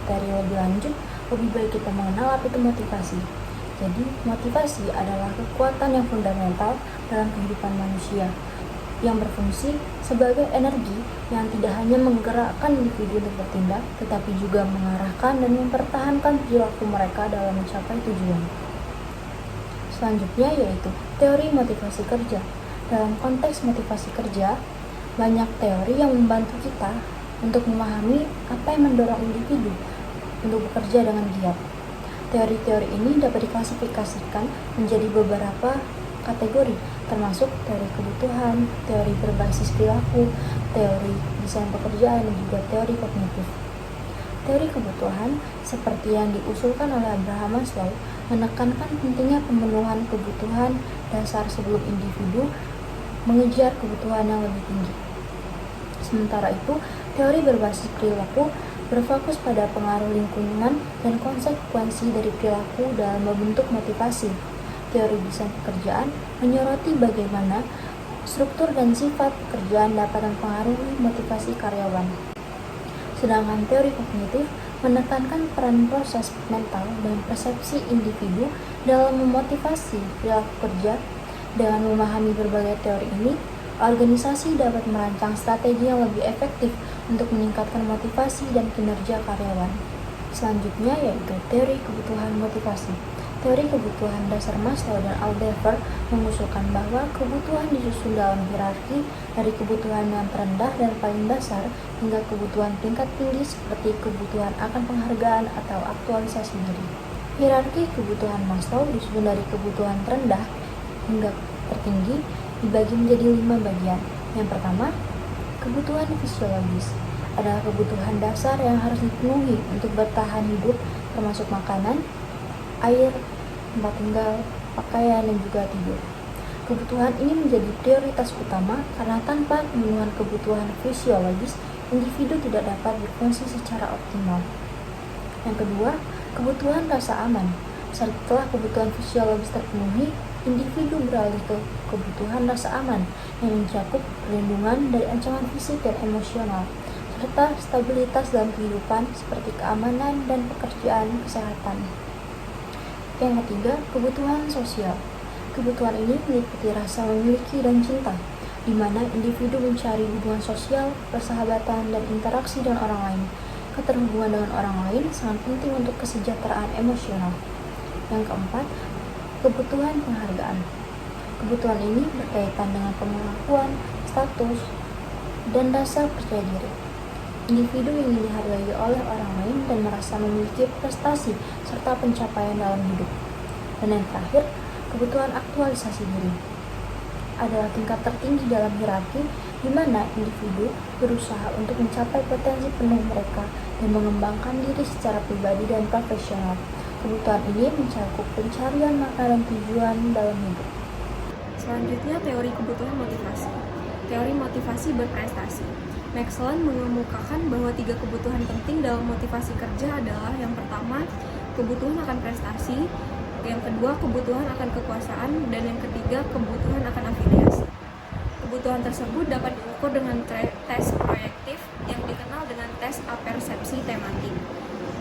materi lebih lanjut, lebih baik kita mengenal apa itu motivasi. Jadi, motivasi adalah kekuatan yang fundamental dalam kehidupan manusia, yang berfungsi sebagai energi yang tidak hanya menggerakkan individu untuk bertindak, tetapi juga mengarahkan dan mempertahankan perilaku mereka dalam mencapai tujuan. Selanjutnya yaitu teori motivasi kerja. Dalam konteks motivasi kerja, banyak teori yang membantu kita untuk memahami apa yang mendorong individu untuk bekerja dengan giat. Teori-teori ini dapat diklasifikasikan menjadi beberapa kategori, termasuk teori kebutuhan, teori berbasis perilaku, teori desain pekerjaan, dan juga teori kognitif. Teori kebutuhan, seperti yang diusulkan oleh Abraham Maslow, menekankan pentingnya pemenuhan kebutuhan dasar sebelum individu mengejar kebutuhan yang lebih tinggi. Sementara itu, teori berbasis perilaku berfokus pada pengaruh lingkungan dan konsekuensi dari perilaku dalam membentuk motivasi. Teori desain pekerjaan menyoroti bagaimana struktur dan sifat pekerjaan dapat mempengaruhi motivasi karyawan. Sedangkan teori kognitif menekankan peran proses mental dan persepsi individu dalam memotivasi perilaku kerja. Dengan memahami berbagai teori ini, organisasi dapat merancang strategi yang lebih efektif untuk meningkatkan motivasi dan kinerja karyawan. Selanjutnya yaitu teori kebutuhan motivasi. Teori kebutuhan dasar Maslow dan Aldefer mengusulkan bahwa kebutuhan disusun dalam hierarki dari kebutuhan yang terendah dan paling dasar hingga kebutuhan tingkat tinggi seperti kebutuhan akan penghargaan atau aktualisasi diri. Hierarki kebutuhan Maslow disusun dari kebutuhan terendah hingga tertinggi dibagi menjadi 5 bagian. Yang pertama, kebutuhan fisiologis adalah kebutuhan dasar yang harus dipenuhi untuk bertahan hidup, termasuk makanan, air, tempat tinggal, pakaian, dan juga tidur. Kebutuhan ini menjadi prioritas utama karena tanpa pemenuhan kebutuhan fisiologis, individu tidak dapat berfungsi secara optimal. Yang kedua, kebutuhan rasa aman. Setelah kebutuhan fisiologis terpenuhi, individu beralih ke kebutuhan rasa aman yang mencakup perlindungan dari ancaman fisik dan emosional, serta stabilitas dalam kehidupan seperti keamanan dan pekerjaan kesehatan. Yang ketiga, kebutuhan sosial. Kebutuhan ini meliputi rasa memiliki dan cinta, di mana individu mencari hubungan sosial, persahabatan, dan interaksi dengan orang lain. Keterhubungan dengan orang lain sangat penting untuk kesejahteraan emosional. Yang keempat, kebutuhan penghargaan. Kebutuhan ini berkaitan dengan pengakuan, status, dan rasa percaya diri. Individu ingin dihargai oleh orang lain dan merasa memiliki prestasi serta pencapaian dalam hidup. Dan yang terakhir, kebutuhan aktualisasi diri adalah tingkat tertinggi dalam hierarki di mana individu berusaha untuk mencapai potensi penuh mereka dan mengembangkan diri secara pribadi dan profesional. Kebutuhan ini mencakup pencarian makna dan tujuan dalam hidup. Selanjutnya, teori kebutuhan motivasi. Teori motivasi berprestasi. Maxwell mengemukakan bahwa 3 kebutuhan penting dalam motivasi kerja adalah yang pertama, kebutuhan akan prestasi, yang kedua, kebutuhan akan kekuasaan, dan yang ketiga, kebutuhan akan afiliasi. Kebutuhan tersebut dapat diukur dengan tes proyektif yang dikenal dengan tes apersepsi tematik.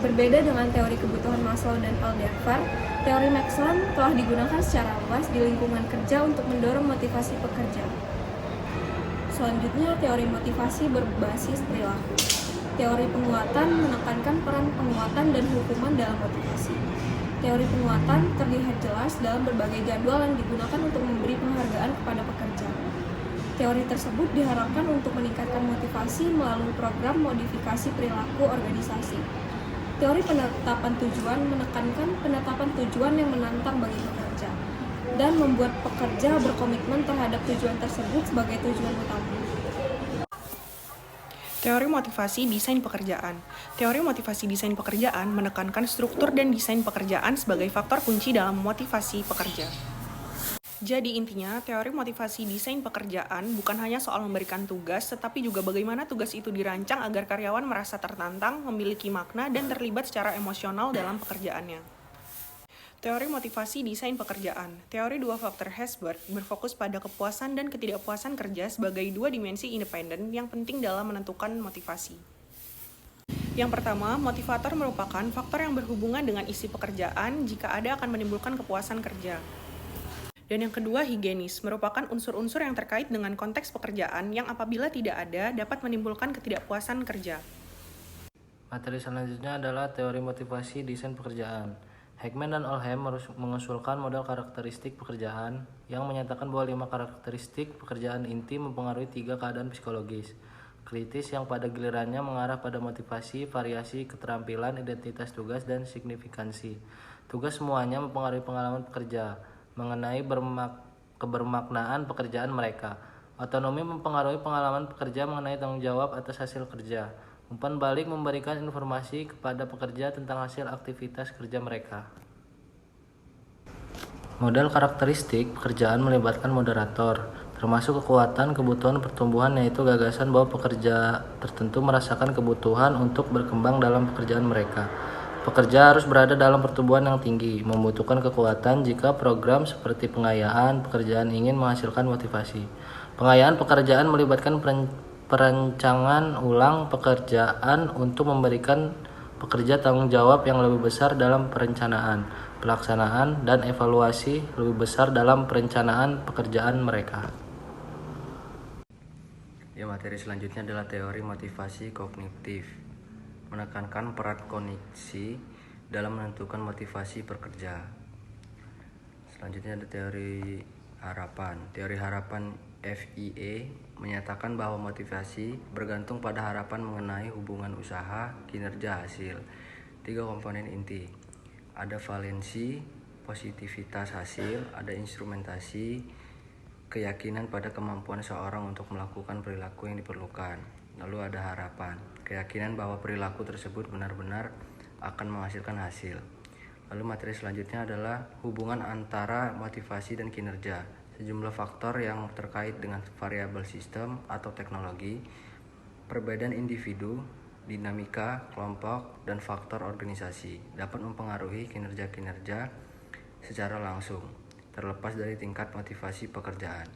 Berbeda dengan teori kebutuhan Maslow dan Aldefer, teori Maxwell telah digunakan secara luas di lingkungan kerja untuk mendorong motivasi pekerja. Selanjutnya, teori motivasi berbasis perilaku. Teori penguatan menekankan peran penguatan dan hukuman dalam motivasi. Teori penguatan terlihat jelas dalam berbagai jadwal yang digunakan untuk memberi penghargaan kepada pekerja. Teori tersebut diharapkan untuk meningkatkan motivasi melalui program modifikasi perilaku organisasi. Teori penetapan tujuan menekankan penetapan tujuan yang menantang bagi pekerja dan membuat pekerja berkomitmen terhadap tujuan tersebut sebagai tujuan utama. Teori motivasi desain pekerjaan. Teori motivasi desain pekerjaan menekankan struktur dan desain pekerjaan sebagai faktor kunci dalam motivasi pekerja. Jadi intinya, teori motivasi desain pekerjaan bukan hanya soal memberikan tugas, tetapi juga bagaimana tugas itu dirancang agar karyawan merasa tertantang, memiliki makna, dan terlibat secara emosional dalam pekerjaannya. Teori motivasi desain pekerjaan. Teori 2 faktor Hesberg berfokus pada kepuasan dan ketidakpuasan kerja sebagai 2 dimensi independen yang penting dalam menentukan motivasi. Yang pertama, motivator merupakan faktor yang berhubungan dengan isi pekerjaan. Jika ada, akan menimbulkan kepuasan kerja. Dan yang kedua, higienis, merupakan unsur-unsur yang terkait dengan konteks pekerjaan yang apabila tidak ada, dapat menimbulkan ketidakpuasan kerja. Materi selanjutnya adalah teori motivasi desain pekerjaan. Heckman dan Oldham mengusulkan model karakteristik pekerjaan yang menyatakan bahwa 5 karakteristik pekerjaan inti mempengaruhi 3 keadaan psikologis kritis yang pada gilirannya mengarah pada motivasi, variasi, keterampilan, identitas tugas, dan signifikansi. Tugas semuanya mempengaruhi pengalaman pekerja mengenai kebermaknaan pekerjaan mereka. Otonomi mempengaruhi pengalaman pekerja mengenai tanggung jawab atas hasil kerja. Umpan balik memberikan informasi kepada pekerja tentang hasil aktivitas kerja mereka. Model karakteristik pekerjaan melibatkan moderator, termasuk kekuatan kebutuhan pertumbuhan, yaitu gagasan bahwa pekerja tertentu merasakan kebutuhan untuk berkembang dalam pekerjaan mereka. Pekerja harus berada dalam pertumbuhan yang tinggi, membutuhkan kekuatan jika program seperti pengayaan pekerjaan ingin menghasilkan motivasi. Pengayaan pekerjaan melibatkan perancangan ulang pekerjaan untuk memberikan pekerja tanggung jawab yang lebih besar dalam perencanaan, pelaksanaan, dan evaluasi lebih besar dalam perencanaan pekerjaan mereka. Ya, materi selanjutnya adalah teori motivasi kognitif, menekankan peran kognisi dalam menentukan motivasi pekerja. Selanjutnya ada teori harapan. Teori harapan FIE menyatakan bahwa motivasi bergantung pada harapan mengenai hubungan usaha, kinerja, hasil. 3 komponen inti. Ada valensi, positivitas hasil, ada instrumentasi, keyakinan pada kemampuan seorang untuk melakukan perilaku yang diperlukan. Lalu ada harapan, keyakinan bahwa perilaku tersebut benar-benar akan menghasilkan hasil. Lalu materi selanjutnya adalah hubungan antara motivasi dan kinerja. Sejumlah faktor yang terkait dengan variabel sistem atau teknologi, perbedaan individu, dinamika kelompok, dan faktor organisasi dapat mempengaruhi kinerja-kinerja secara langsung, terlepas dari tingkat motivasi pekerjaan.